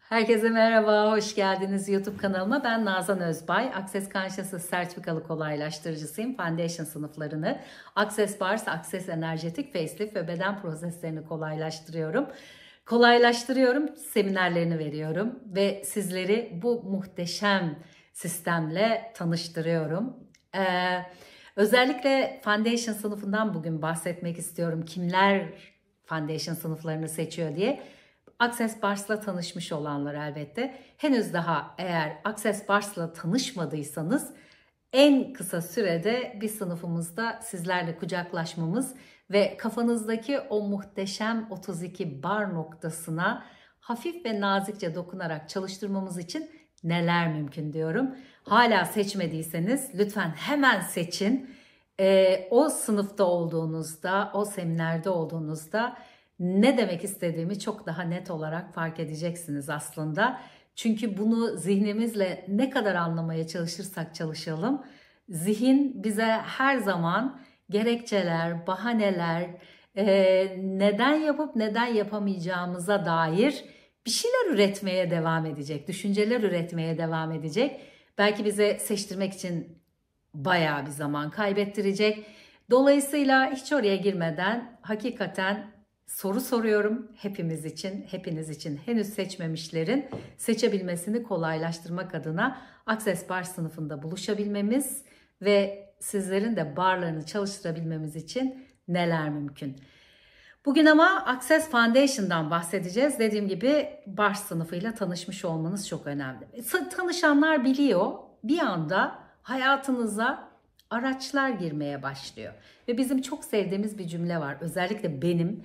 Herkese merhaba, hoş geldiniz YouTube kanalıma. Ben Nazan Özbay, Access Consciousness sertifikalı kolaylaştırıcısıyım. Foundation sınıflarını, Access Bars, Access Energetik, Facelift ve beden proseslerini kolaylaştırıyorum, seminerlerini veriyorum ve sizleri bu muhteşem sistemle tanıştırıyorum. Özellikle Foundation sınıfından bugün bahsetmek istiyorum. Kimler Foundation sınıflarını seçiyor diye. Access Bars'la tanışmış olanlar elbette. Henüz daha eğer Access Bars'la tanışmadıysanız en kısa sürede bir sınıfımızda sizlerle kucaklaşmamız ve kafanızdaki o muhteşem 32 bar noktasına hafif ve nazikçe dokunarak çalıştırmamız için neler mümkün diyorum. Hala seçmediyseniz lütfen hemen seçin. O sınıfta olduğunuzda, o seminerde olduğunuzda ne demek istediğimi çok daha net olarak fark edeceksiniz aslında. Çünkü bunu zihnimizle ne kadar anlamaya çalışırsak çalışalım, zihin bize her zaman gerekçeler, bahaneler, neden yapıp neden yapamayacağımıza dair bir şeyler üretmeye devam edecek, düşünceler üretmeye devam edecek. Belki bize seçtirmek için bayağı bir zaman kaybettirecek. Dolayısıyla hiç oraya girmeden hakikaten soru soruyorum hepiniz için henüz seçmemişlerin seçebilmesini kolaylaştırmak adına Access Bar sınıfında buluşabilmemiz ve sizlerin de barlarını çalıştırabilmemiz için neler mümkün. Bugün ama Access Foundation'dan bahsedeceğiz. Dediğim gibi bar sınıfıyla tanışmış olmanız çok önemli. Tanışanlar biliyor, bir anda hayatınıza araçlar girmeye başlıyor. Ve bizim çok sevdiğimiz bir cümle var. Özellikle benim.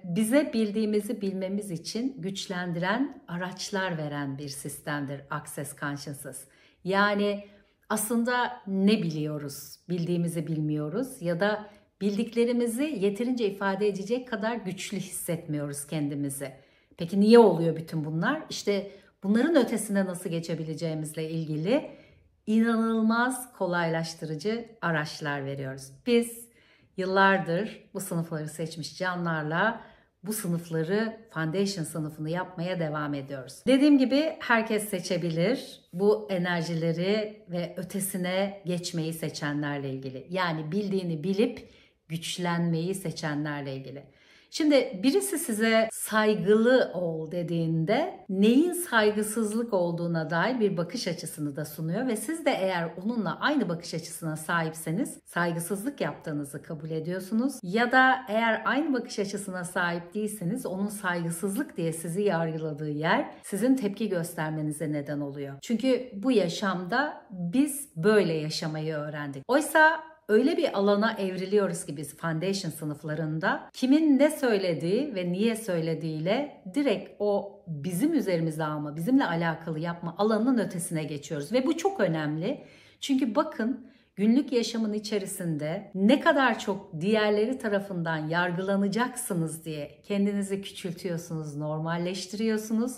Bize bildiğimizi bilmemiz için güçlendiren araçlar veren bir sistemdir Access Consciousness. Yani aslında ne biliyoruz, bildiğimizi bilmiyoruz ya da bildiklerimizi yeterince ifade edecek kadar güçlü hissetmiyoruz kendimizi. Peki niye oluyor bütün bunlar? İşte bunların ötesine nasıl geçebileceğimizle ilgili inanılmaz kolaylaştırıcı araçlar veriyoruz. Biz yıllardır bu sınıfları seçmiş canlarla bu sınıfları, Foundation sınıfını yapmaya devam ediyoruz. Dediğim gibi herkes seçebilir. Bu enerjileri ve ötesine geçmeyi seçenlerle ilgili. Yani bildiğini bilip güçlenmeyi seçenlerle ilgili. Şimdi birisi size saygılı ol dediğinde neyin saygısızlık olduğuna dair bir bakış açısını da sunuyor ve siz de eğer onunla aynı bakış açısına sahipseniz saygısızlık yaptığınızı kabul ediyorsunuz ya da eğer aynı bakış açısına sahip değilseniz onun saygısızlık diye sizi yargıladığı yer sizin tepki göstermenize neden oluyor. Çünkü bu yaşamda biz böyle yaşamayı öğrendik. Oysa öyle bir alana evriliyoruz ki biz Foundation sınıflarında kimin ne söylediği ve niye söylediğiyle direkt o bizim üzerimizde alma, bizimle alakalı yapma alanının ötesine geçiyoruz. Ve bu çok önemli. Çünkü bakın günlük yaşamın içerisinde ne kadar çok diğerleri tarafından yargılanacaksınız diye kendinizi küçültüyorsunuz, normalleştiriyorsunuz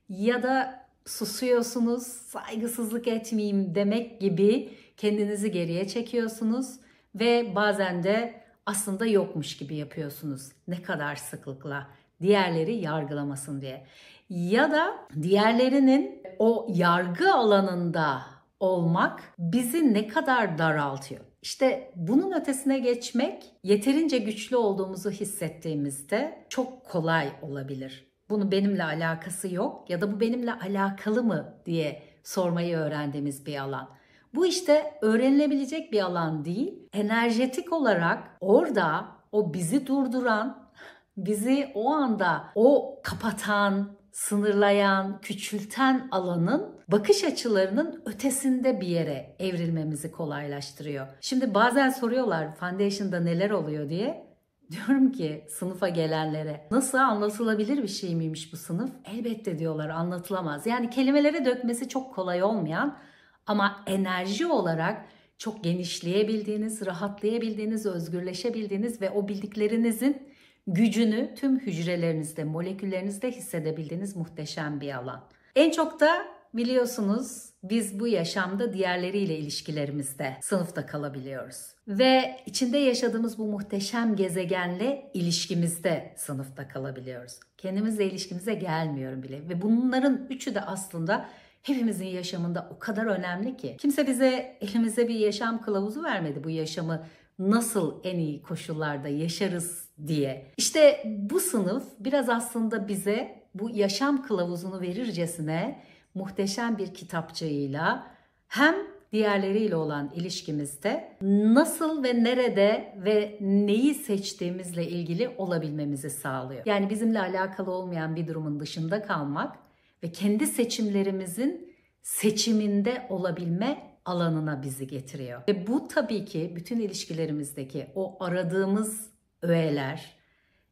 ya da susuyorsunuz, saygısızlık etmeyeyim demek gibi kendinizi geriye çekiyorsunuz ve bazen de aslında yokmuş gibi yapıyorsunuz. Ne kadar sıklıkla diğerleri yargılamasın diye. Ya da diğerlerinin o yargı alanında olmak bizi ne kadar daraltıyor. İşte bunun ötesine geçmek yeterince güçlü olduğumuzu hissettiğimizde çok kolay olabilir. Bunun benimle alakası yok ya da bu benimle alakalı mı diye sormayı öğrendiğimiz bir alan. Bu işte öğrenilebilecek bir alan değil. Enerjetik olarak orada o bizi durduran, bizi o anda o kapatan, sınırlayan, küçülten alanın bakış açılarının ötesinde bir yere evrilmemizi kolaylaştırıyor. Şimdi bazen soruyorlar Foundation'da neler oluyor diye. Diyorum ki sınıfa gelenlere nasıl anlatılabilir bir şey miymiş bu sınıf? Elbette diyorlar anlatılamaz. Yani kelimelere dökmesi çok kolay olmayan ama enerji olarak çok genişleyebildiğiniz, rahatlayabildiğiniz, özgürleşebildiğiniz ve o bildiklerinizin gücünü tüm hücrelerinizde, moleküllerinizde hissedebildiğiniz muhteşem bir alan. En çok da biliyorsunuz biz bu yaşamda diğerleriyle ilişkilerimizde sınıfta kalabiliyoruz. Ve içinde yaşadığımız bu muhteşem gezegenle ilişkimizde sınıfta kalabiliyoruz. Kendimizle ilişkimize gelmiyorum bile. Ve bunların üçü de aslında hepimizin yaşamında o kadar önemli ki. Kimse bize elimize bir yaşam kılavuzu vermedi, bu yaşamı nasıl en iyi koşullarda yaşarız diye. İşte bu sınıf biraz aslında bize bu yaşam kılavuzunu verircesine muhteşem bir kitapçığıyla hem diğerleriyle olan ilişkimizde nasıl ve nerede ve neyi seçtiğimizle ilgili olabilmemizi sağlıyor. Yani bizimle alakalı olmayan bir durumun dışında kalmak ve kendi seçimlerimizin seçiminde olabilme alanına bizi getiriyor. Ve bu tabii ki bütün ilişkilerimizdeki o aradığımız öğeler,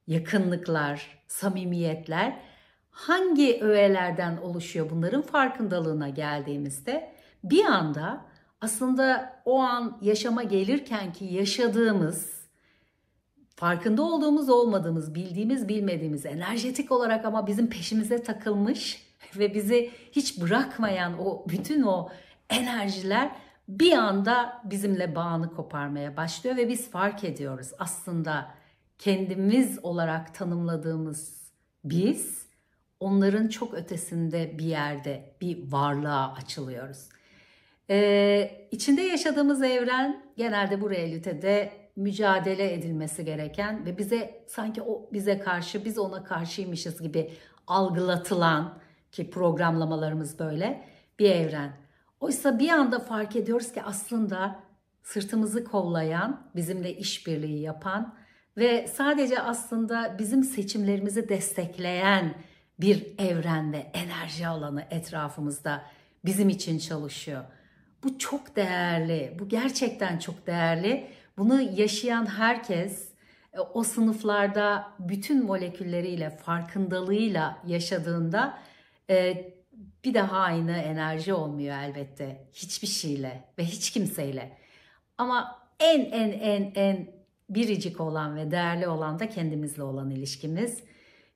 yakınlıklar, samimiyetler hangi öğelerden oluşuyor, bunların farkındalığına geldiğimizde bir anda aslında o an yaşama gelirken ki yaşadığımız, farkında olduğumuz olmadığımız, bildiğimiz bilmediğimiz, enerjetik olarak ama bizim peşimize takılmış ve bizi hiç bırakmayan bütün o enerjiler bir anda bizimle bağını koparmaya başlıyor ve biz fark ediyoruz. Aslında kendimiz olarak tanımladığımız biz, onların çok ötesinde bir yerde bir varlığa açılıyoruz. İçinde yaşadığımız evren genelde bu realitede mücadele edilmesi gereken ve bize sanki o bize karşı, biz ona karşıymışız gibi algılatılan, ki programlamalarımız böyle bir evren. Oysa bir anda fark ediyoruz ki aslında sırtımızı kollayan, bizimle işbirliği yapan ve sadece aslında bizim seçimlerimizi destekleyen bir evren ve enerji alanı etrafımızda bizim için çalışıyor. Bu çok değerli, bu gerçekten çok değerli. Bunu yaşayan herkes o sınıflarda bütün molekülleriyle, farkındalığıyla yaşadığında bir daha aynı enerji olmuyor elbette. Hiçbir şeyle ve hiç kimseyle. Ama en biricik olan ve değerli olan da kendimizle olan ilişkimiz.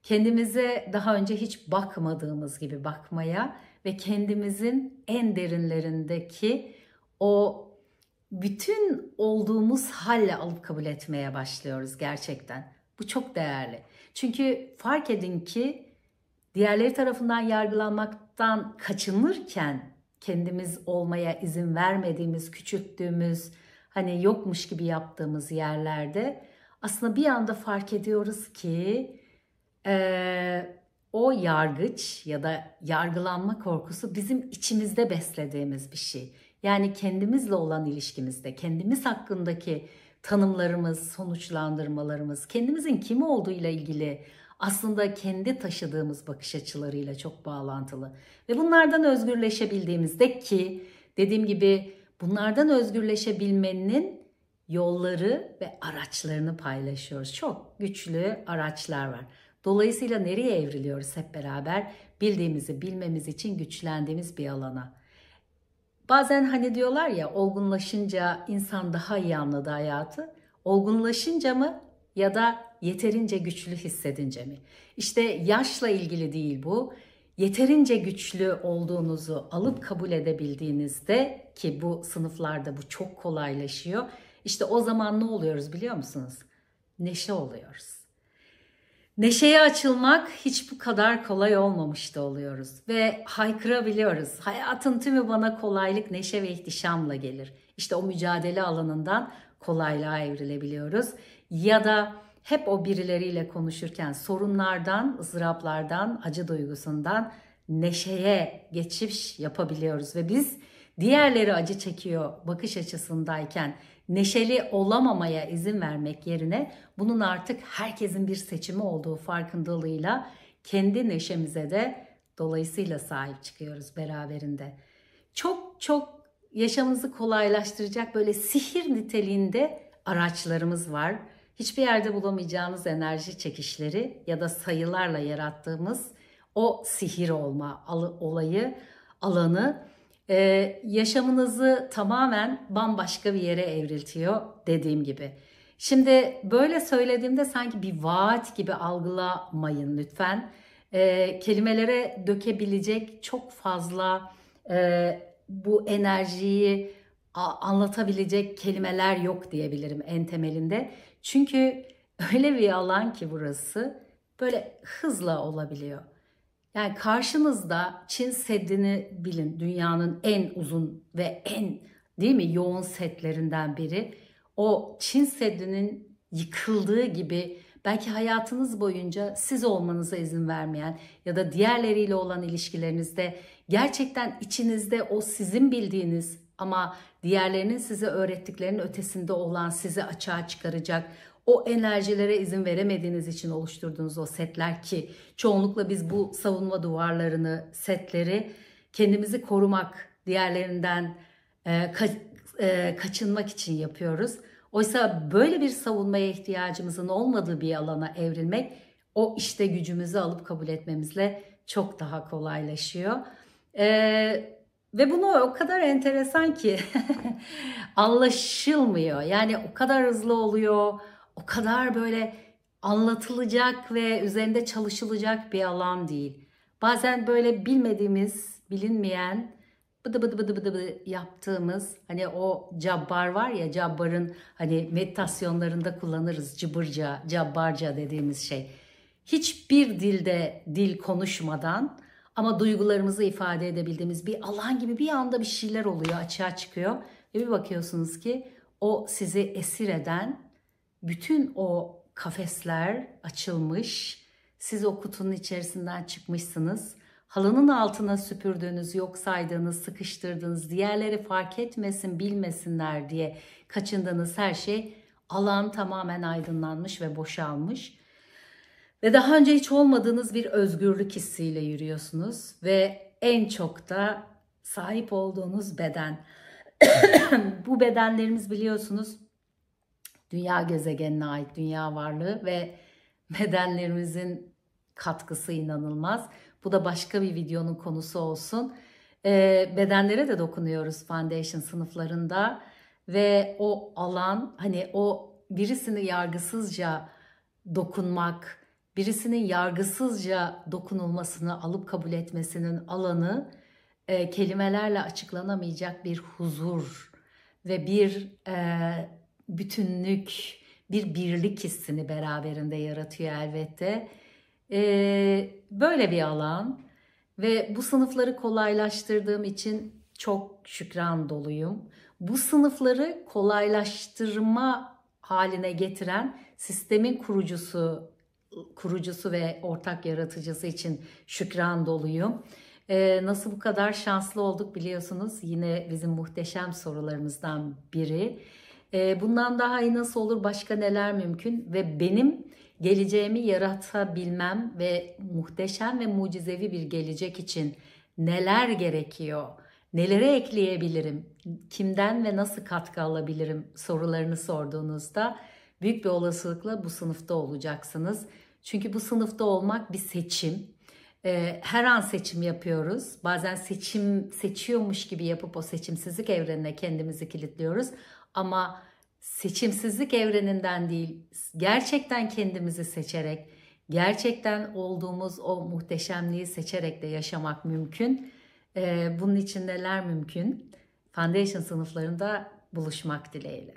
Kendimize daha önce hiç bakmadığımız gibi bakmaya ve kendimizin en derinlerindeki o bütün olduğumuz halle alıp kabul etmeye başlıyoruz gerçekten. Bu çok değerli. Çünkü fark edin ki diğerleri tarafından yargılanmaktan kaçınırken kendimiz olmaya izin vermediğimiz, küçülttüğümüz, hani yokmuş gibi yaptığımız yerlerde aslında bir anda fark ediyoruz ki o yargıç ya da yargılanma korkusu bizim içimizde beslediğimiz bir şey. Yani kendimizle olan ilişkimizde, kendimiz hakkındaki tanımlarımız, sonuçlandırmalarımız, kendimizin kim olduğuyla ilgili aslında kendi taşıdığımız bakış açılarıyla çok bağlantılı. Ve bunlardan özgürleşebildiğimizde, ki dediğim gibi bunlardan özgürleşebilmenin yolları ve araçlarını paylaşıyoruz. Çok güçlü araçlar var. Dolayısıyla nereye evriliyoruz hep beraber? Bildiğimizi bilmemiz için güçlendiğimiz bir alana. Bazen hani diyorlar ya, olgunlaşınca insan daha iyi anladı hayatı. Olgunlaşınca mı ya da yeterince güçlü hissedince mi? İşte yaşla ilgili değil bu. Yeterince güçlü olduğunuzu alıp kabul edebildiğinizde, ki bu sınıflarda bu çok kolaylaşıyor. İşte o zaman ne oluyoruz biliyor musunuz? Neşe oluyoruz. Neşeye açılmak hiç bu kadar kolay olmamış da oluyoruz ve haykırabiliyoruz. Hayatın tümü bana kolaylık, neşe ve ihtişamla gelir. İşte o mücadele alanından kolaylığa evrilebiliyoruz. Ya da hep o birileriyle konuşurken sorunlardan, ızdıraplardan, acı duygusundan neşeye geçiş yapabiliyoruz. Ve biz diğerleri acı çekiyor bakış açısındayken neşeli olamamaya izin vermek yerine bunun artık herkesin bir seçimi olduğu farkındalığıyla kendi neşemize de dolayısıyla sahip çıkıyoruz beraberinde. Çok yaşamınızı kolaylaştıracak böyle sihir niteliğinde araçlarımız var. Hiçbir yerde bulamayacağınız enerji çekişleri ya da sayılarla yarattığımız o sihir olma olayı, alanı yaşamınızı tamamen bambaşka bir yere evriltiyor dediğim gibi. Şimdi böyle söylediğimde sanki bir vaat gibi algılamayın lütfen. Kelimelere dökebilecek çok fazla bu enerjiyi anlatabilecek kelimeler yok diyebilirim en temelinde. Çünkü öyle bir alan ki burası böyle hızla olabiliyor. Yani karşınızda Çin Seddi'ni bilin, dünyanın en uzun ve en, değil mi, yoğun setlerinden biri. O Çin Seddi'nin yıkıldığı gibi belki hayatınız boyunca siz olmanıza izin vermeyen ya da diğerleriyle olan ilişkilerinizde gerçekten içinizde o sizin bildiğiniz ama diğerlerinin size öğrettiklerinin ötesinde olan, sizi açığa çıkaracak o enerjilere izin veremediğiniz için oluşturduğunuz o setler, ki çoğunlukla biz bu savunma duvarlarını, setleri kendimizi korumak, diğerlerinden kaçınmak için yapıyoruz. Oysa böyle bir savunmaya ihtiyacımızın olmadığı bir alana evrilmek, o işte gücümüzü alıp kabul etmemizle çok daha kolaylaşıyor. Ve bunu o kadar enteresan ki anlaşılmıyor. Yani o kadar hızlı oluyor, o kadar böyle anlatılacak ve üzerinde çalışılacak bir alan değil. Bazen böyle bilmediğimiz, bilinmeyen, bıdı bıdı bıdı bıdı bıdı yaptığımız, hani o cabbar var ya, cabbarın hani meditasyonlarında kullanırız, cıbırca, cabbarca dediğimiz şey. Hiçbir dilde dil konuşmadan ama duygularımızı ifade edebildiğimiz bir alan gibi bir anda bir şeyler oluyor, açığa çıkıyor. Ve bir bakıyorsunuz ki o sizi esir eden bütün o kafesler açılmış. Siz o kutunun içerisinden çıkmışsınız. Halının altına süpürdüğünüz, yok saydığınız, sıkıştırdığınız, diğerleri fark etmesin, bilmesinler diye kaçındığınız her şey, alan tamamen aydınlanmış ve boşalmış. Ve daha önce hiç olmadığınız bir özgürlük hissiyle yürüyorsunuz ve en çok da sahip olduğunuz beden. Bu bedenlerimiz biliyorsunuz dünya gezegenine ait dünya varlığı ve bedenlerimizin katkısı inanılmaz. Bu da başka bir videonun konusu olsun. Bedenlere de dokunuyoruz foundation sınıflarında ve o alan, hani o birisini yargısızca dokunmak, birisinin yargısızca dokunulmasını alıp kabul etmesinin alanı kelimelerle açıklanamayacak bir huzur ve bir bütünlük, bir birlik hissini beraberinde yaratıyor elbette. Böyle bir alan ve bu sınıfları kolaylaştırdığım için çok şükran doluyum. Bu sınıfları kolaylaştırma haline getiren sistemin kurucusu ve ortak yaratıcısı için şükran doluyum. Nasıl bu kadar şanslı olduk biliyorsunuz. Yine bizim muhteşem sorularımızdan biri. Bundan daha iyi nasıl olur, başka neler mümkün ve benim geleceğimi yaratabilmem ve muhteşem ve mucizevi bir gelecek için neler gerekiyor, nelere ekleyebilirim, kimden ve nasıl katkı alabilirim sorularını sorduğunuzda büyük bir olasılıkla bu sınıfta olacaksınız. Çünkü bu sınıfta olmak bir seçim. Her an seçim yapıyoruz. Bazen seçiyormuş gibi yapıp o seçimsizlik evrenine kendimizi kilitliyoruz. Ama seçimsizlik evreninden değil, gerçekten kendimizi seçerek, gerçekten olduğumuz o muhteşemliği seçerek de yaşamak mümkün. Bunun için neler mümkün? Foundation sınıflarında buluşmak dileğiyle.